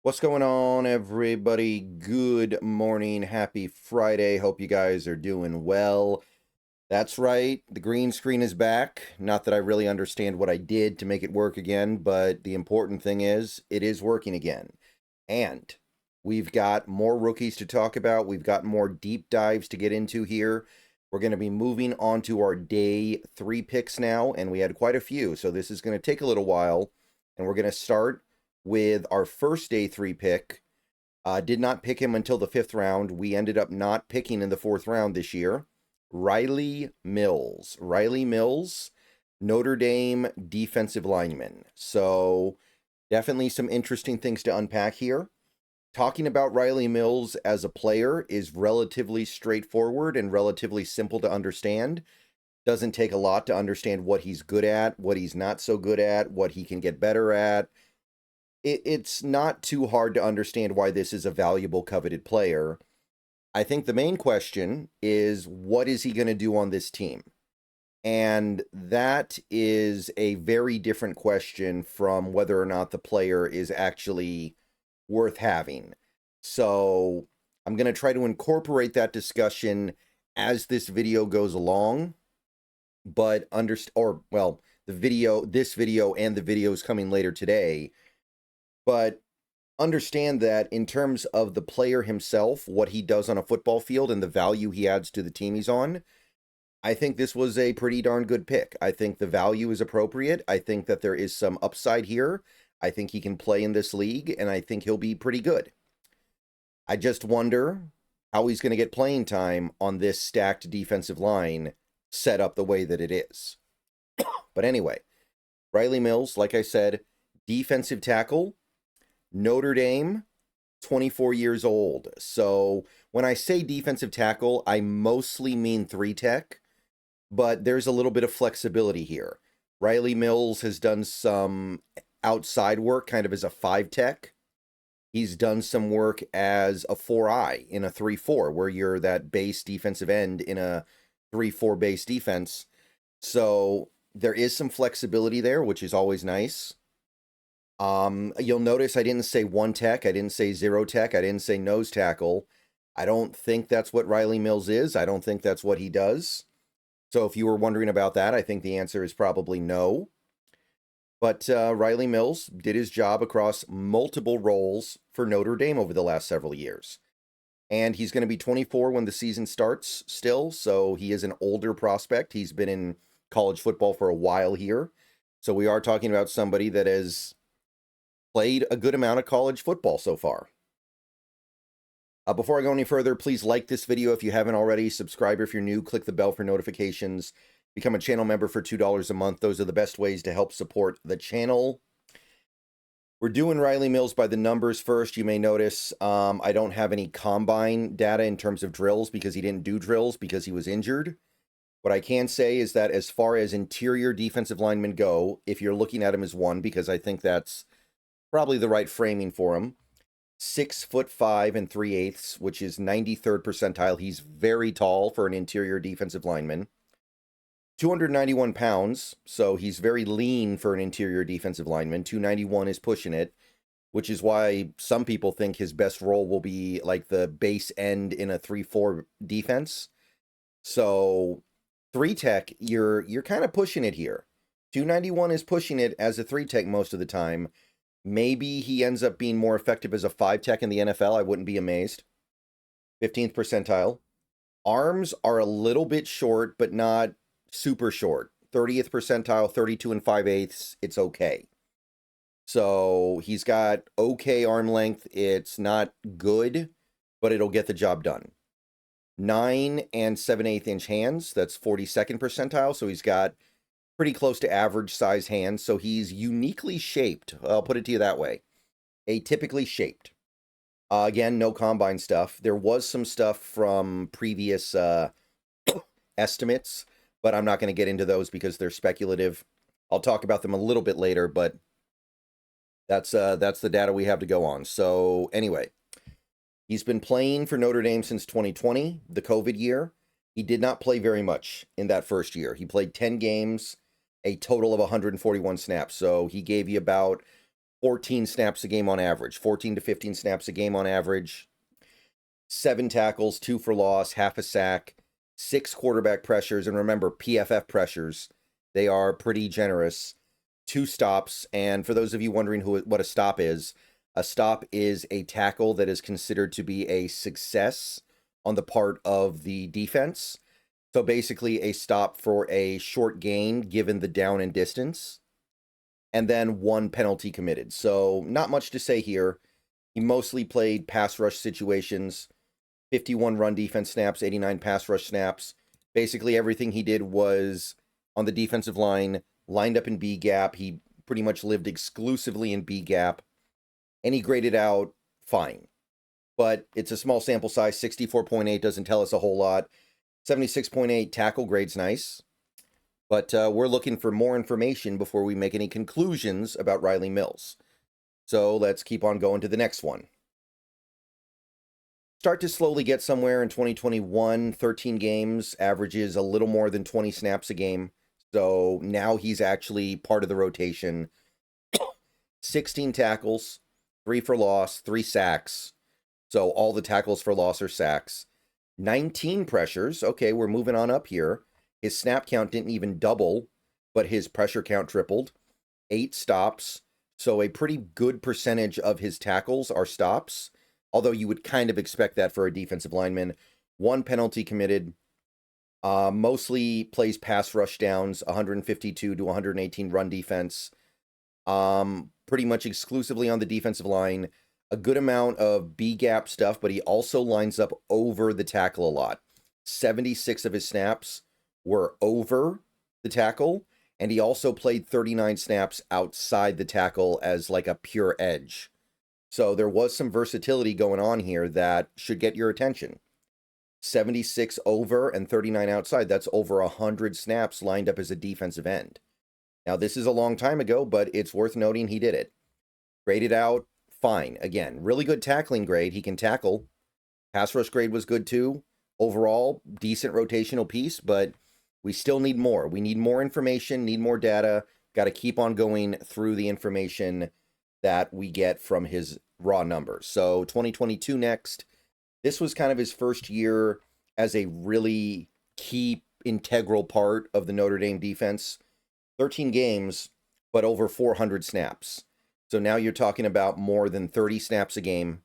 What's going on, everybody? Good morning. Happy Friday. Hope you guys are doing well. That's right. The green screen is back. Not that I really understand what I did to make it work again, but the important thing is it is working again. And we've got more rookies to talk about. We've got more deep dives to get into here. We're going to be moving on to our day 3 picks now, and we had quite a few, so this is going to take a little while. And we're going to start with our first day 3 pick. Did not pick him until the 5th round. We ended up not picking in the 4th round this year. Rylie Mills. Rylie Mills, Notre Dame defensive lineman. So definitely some interesting things to unpack here. Talking about Rylie Mills as a player is relatively straightforward and relatively simple to understand. Doesn't take a lot to understand what he's good at, what he's not so good at, what he can get better at. It's not too hard to understand why this is a valuable, coveted player. I think the main question is, what is he going to do on this team? And that is a very different question from whether or not the player is actually worth having. So I'm going to try to incorporate that discussion as this video goes along, but this video and the videos coming later today. But understand that in terms of the player himself, what he does on a football field and the value he adds to the team he's on, I think this was a pretty darn good pick. I think the value is appropriate. I think that there is some upside here. I think he can play in this league, and I think he'll be pretty good. I just wonder how he's going to get playing time on this stacked defensive line set up the way that it is. But anyway, Rylie Mills, like I said, defensive tackle, Notre Dame, 24 years old. So when I say defensive tackle, I mostly mean 3-tech, but there's a little bit of flexibility here. Rylie Mills has done some outside work kind of as a 5-tech. He's done some work as a 4-eye in a 3-4, where you're that base defensive end in a 3-4 base defense. So there is some flexibility there, which is always nice. You'll notice I didn't say 1-tech, I didn't say 0-tech, I didn't say nose tackle. I don't think that's what Rylie Mills is. I don't think that's what he does. So if you were wondering about that, I think the answer is probably no. But Rylie Mills did his job across multiple roles for Notre Dame over the last several years. And he's going to be 24 when the season starts still, so he is an older prospect. He's been in college football for a while here. So we are talking about somebody that has played a good amount of college football so far. Before I go any further, please like this video if you haven't already. Subscribe if you're new. Click the bell for notifications. Become a channel member for $2 a month. Those are the best ways to help support the channel. We're doing Rylie Mills by the numbers first. You may notice I don't have any combine data in terms of drills because he didn't do drills because he was injured. What I can say is that as far as interior defensive linemen go, if you're looking at him as one, because I think that's probably the right framing for him, 6'5" and 3/8, which is 93rd percentile. He's very tall for an interior defensive lineman. 291 pounds, so he's very lean for an interior defensive lineman. 291 is pushing it, which is why some people think his best role will be like the base end in a 3-4 defense. So 3-tech, you're kind of pushing it here. 291 is pushing it as a 3-tech most of the time. Maybe he ends up being more effective as a 5-tech in the NFL. I wouldn't be amazed. 15th percentile. Arms are a little bit short, but not super short. 30th percentile, 32 and 5/8. It's okay. So he's got okay arm length. It's not good, but it'll get the job done. 9 and 7/8 inch hands. That's 42nd percentile. So he's got pretty close to average size hands. So he's uniquely shaped. I'll put it to you that way. Atypically shaped. Again, no combine stuff. There was some stuff from previous estimates, but I'm not going to get into those because they're speculative. I'll talk about them a little bit later, but that's the data we have to go on. So anyway, he's been playing for Notre Dame since 2020, the COVID year. He did not play very much in that first year. He played 10 games, a total of 141 snaps. So he gave you about 14 snaps a game on average, 14 to 15 snaps a game on average, 7 tackles, 2 for loss, half a sack, 6 quarterback pressures, and remember, PFF pressures, they are pretty generous, 2 stops, and for those of you wondering what a stop is a tackle that is considered to be a success on the part of the defense. So basically a stop for a short gain given the down and distance, and then 1 penalty committed. So not much to say here. He mostly played pass rush situations, 51 run defense snaps, 89 pass rush snaps. Basically everything he did was on the defensive line, lined up in B gap. He pretty much lived exclusively in B gap, and he graded out fine. But it's a small sample size. 64.8 doesn't tell us a whole lot. 76.8 tackle grade's nice. But we're looking for more information before we make any conclusions about Rylie Mills. So let's keep on going to the next one. Start to slowly get somewhere in 2021. 13 games, averages a little more than 20 snaps a game. So now he's actually part of the rotation. 16 tackles, 3 for loss, 3 sacks. So all the tackles for loss are sacks. 19 pressures. Okay, we're moving on up here. His snap count didn't even double, but his pressure count tripled. 8 stops. So a pretty good percentage of his tackles are stops, although you would kind of expect that for a defensive lineman. 1 penalty committed. Mostly plays pass rush downs, 152 to 118 run defense. Pretty much exclusively on the defensive line. A good amount of B-gap stuff, but he also lines up over the tackle a lot. 76 of his snaps were over the tackle, and he also played 39 snaps outside the tackle as like a pure edge. So there was some versatility going on here that should get your attention. 76 over and 39 outside. That's over 100 snaps lined up as a defensive end. Now, this is a long time ago, but it's worth noting he did it. Graded out fine. Again, really good tackling grade. He can tackle. Pass rush grade was good too. Overall, decent rotational piece, but we still need more. We need more information, need more data. Got to keep on going through the information that we get from his raw numbers. So 2022 next. This was kind of his first year as a really key, integral part of the Notre Dame defense. 13 games, but over 400 snaps. So now you're talking about more than 30 snaps a game,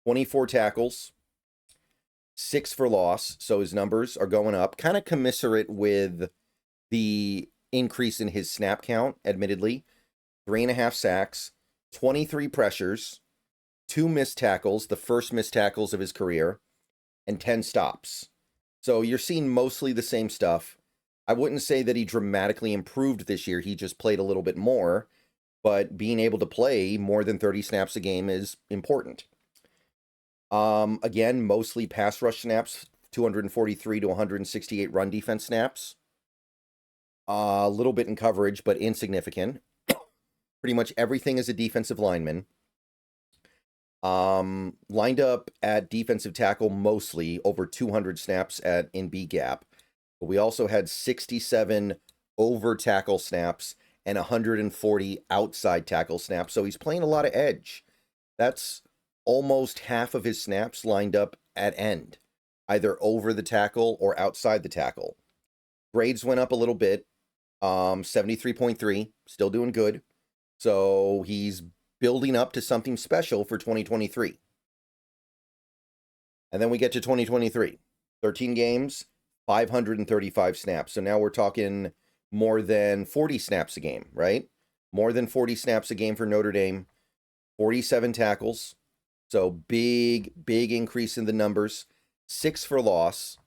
24 tackles, 6 for loss. So his numbers are going up, kind of commensurate with the increase in his snap count, admittedly. 3.5 sacks, 23 pressures, 2 missed tackles, the first missed tackles of his career, and 10 stops. So you're seeing mostly the same stuff. I wouldn't say that he dramatically improved this year. He just played a little bit more, but being able to play more than 30 snaps a game is important. Again, mostly pass rush snaps, 243 to 168 run defense snaps. A little bit in coverage, but insignificant. Pretty much everything is a defensive lineman. Lined up at defensive tackle mostly, over 200 snaps in B gap. But we also had 67 over tackle snaps and 140 outside tackle snaps. So he's playing a lot of edge. That's almost half of his snaps lined up at end, either over the tackle or outside the tackle. Grades went up a little bit. 73.3, still doing good. So he's building up to something special for 2023. And then we get to 2023. 13 games, 535 snaps. So now we're talking more than 40 snaps a game, right? More than 40 snaps a game for Notre Dame. 47 tackles. So big increase in the numbers. 6 for loss.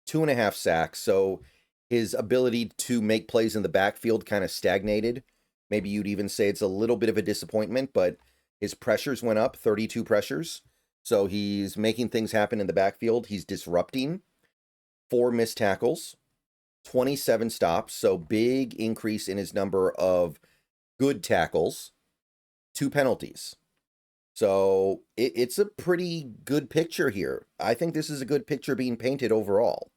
2.5 sacks. So his ability to make plays in the backfield kind of stagnated. Maybe you'd even say it's a little bit of a disappointment, but his pressures went up, 32 pressures. So he's making things happen in the backfield. He's disrupting. 4 missed tackles, 27 stops. So big increase in his number of good tackles, 2 penalties. So it's a pretty good picture here. I think this is a good picture being painted overall.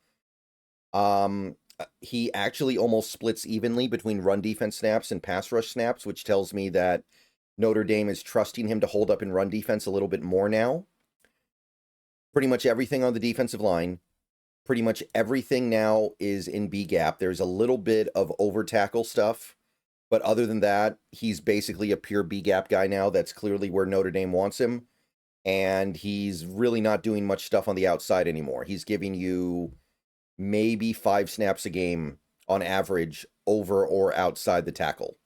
He actually almost splits evenly between run defense snaps and pass rush snaps, which tells me that Notre Dame is trusting him to hold up in run defense a little bit more now. Pretty much everything on the defensive line, pretty much everything now is in B gap. There's a little bit of over tackle stuff, but other than that, he's basically a pure B gap guy now. That's clearly where Notre Dame wants him. And he's really not doing much stuff on the outside anymore. He's giving you maybe 5 snaps a game on average over or outside the tackle.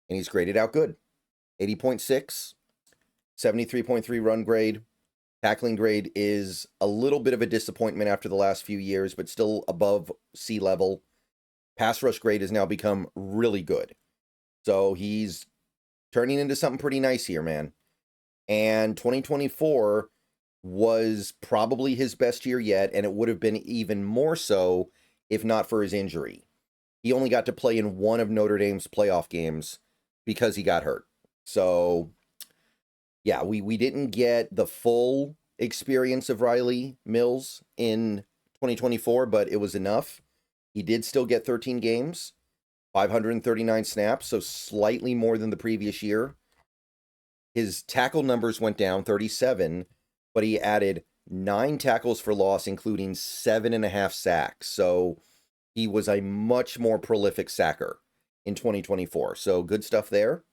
And he's graded out good. 80.6, 73.3 run grade. Tackling grade is a little bit of a disappointment after the last few years, but still above C level. Pass rush grade has now become really good. So he's turning into something pretty nice here, man. And 2024 was probably his best year yet, and it would have been even more so if not for his injury. He only got to play in one of Notre Dame's playoff games because he got hurt. So, yeah, we didn't get the full experience of Rylie Mills in 2024, but it was enough. He did still get 13 games, 539 snaps, so slightly more than the previous year. His tackle numbers went down 37, but he added 9 tackles for loss, including 7.5 sacks. So he was a much more prolific sacker in 2024. So good stuff there.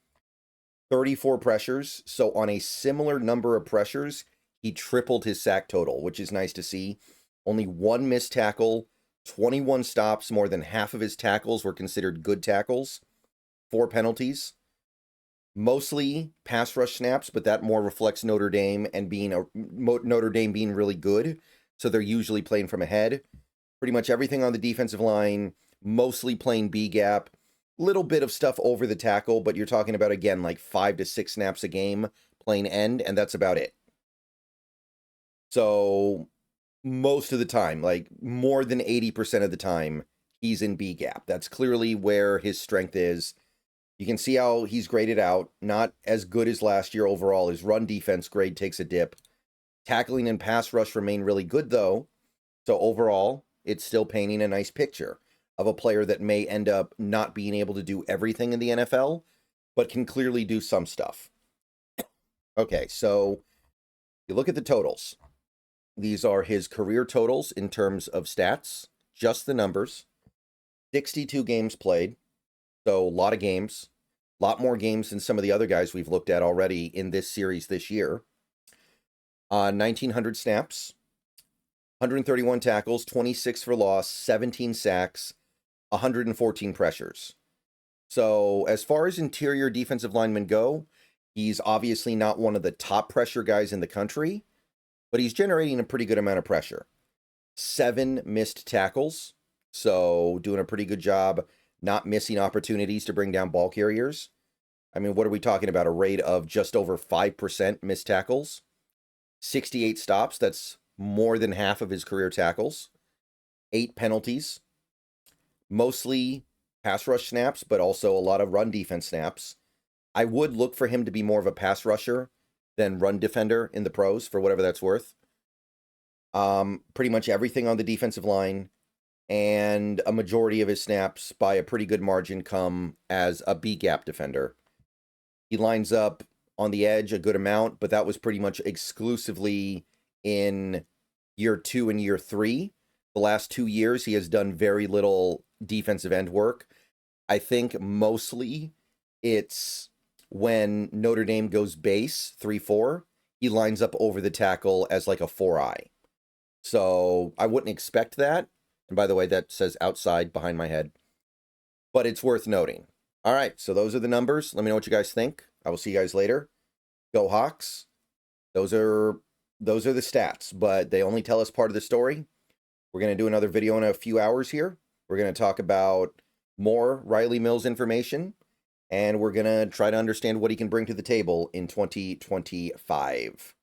34 pressures. So on a similar number of pressures, he tripled his sack total, which is nice to see. Only 1 missed tackle, 21 stops. More than half of his tackles were considered good tackles. 4 penalties. Mostly pass rush snaps, but that more reflects Notre Dame and Notre Dame being really good. So they're usually playing from ahead. Pretty much everything on the defensive line, mostly playing B gap. Little bit of stuff over the tackle, but you're talking about, again, like 5 to 6 snaps a game playing end, and that's about it. So most of the time, like more than 80% of the time, he's in B gap. That's clearly where his strength is. You can see how he's graded out. Not as good as last year overall. His run defense grade takes a dip. Tackling and pass rush remain really good, though. So overall, it's still painting a nice picture of a player that may end up not being able to do everything in the NFL, but can clearly do some stuff. Okay, so you look at the totals. These are his career totals in terms of stats, just the numbers. 62 games played, so a lot of games. A lot more games than some of the other guys we've looked at already in this series this year. 1,900 snaps, 131 tackles, 26 for loss, 17 sacks, 114 pressures. So as far as interior defensive linemen go, he's obviously not one of the top pressure guys in the country, but he's generating a pretty good amount of pressure. 7 missed tackles, so doing a pretty good job not missing opportunities to bring down ball carriers. I mean, what are we talking about? A rate of just over 5% missed tackles. 68 stops, that's more than half of his career tackles. 8 penalties. Mostly pass rush snaps, but also a lot of run defense snaps. I would look for him to be more of a pass rusher than run defender in the pros, for whatever that's worth. Pretty much everything on the defensive line, and a majority of his snaps by a pretty good margin come as a B-gap defender. He lines up on the edge a good amount, but that was pretty much exclusively in year 2 and year 3. The last 2 years, he has done very little defensive end work. I think mostly it's when Notre Dame goes base 3-4, he lines up over the tackle as like a 4-eye. So I wouldn't expect that. And by the way, that says outside behind my head. But it's worth noting. All right, so those are the numbers. Let me know what you guys think. I will see you guys later. Go Hawks. Those are the stats, but they only tell us part of the story. We're going to do another video in a few hours here. We're going to talk about more Rylie Mills information, and we're going to try to understand what he can bring to the table in 2025.